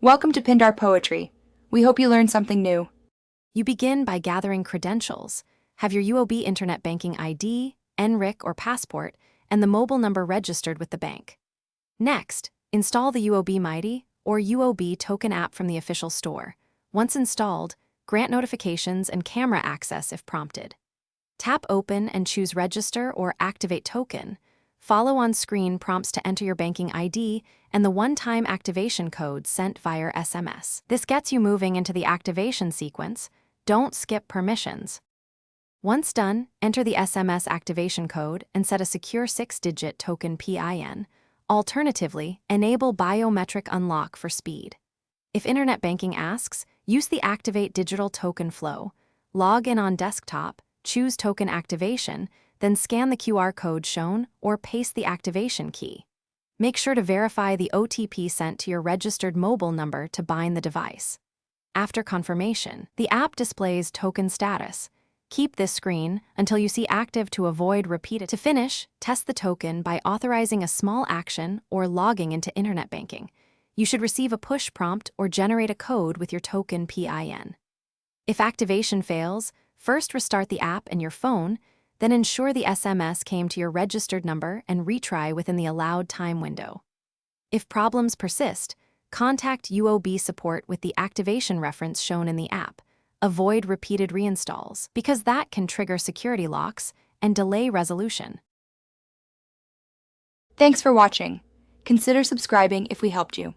Welcome to Pindar Poetry. We hope you learned something new. You begin by gathering credentials. Have your UOB Internet Banking ID, NRIC or passport, and the mobile number registered with the bank. Next, install the UOB Mighty or UOB token app from the official store. Once installed, grant notifications and camera access if prompted. Tap Open and choose Register or Activate Token. Follow on screen prompts to enter your banking ID and the one-time activation code sent via SMS. This gets you moving into the activation sequence. Don't skip permissions. Once done, enter the SMS activation code and set a secure 6-digit token PIN. Alternatively, enable biometric unlock for speed. If internet banking asks, use the Activate Digital Token flow. Log in on desktop, choose token activation, then scan the QR code shown or paste the activation key. Make sure to verify the OTP sent to your registered mobile number to bind the device. After confirmation, the app displays token status. Keep this screen until you see active to avoid repeated. To finish, test the token by authorizing a small action or logging into internet banking. You should receive a push prompt or generate a code with your token PIN. If activation fails, first restart the app and your phone, then ensure the SMS came to your registered number and retry within the allowed time window. If problems persist, contact UOB support with the activation reference shown in the app. Avoid repeated reinstalls, because that can trigger security locks and delay resolution. Thanks for watching. Consider subscribing if we helped you.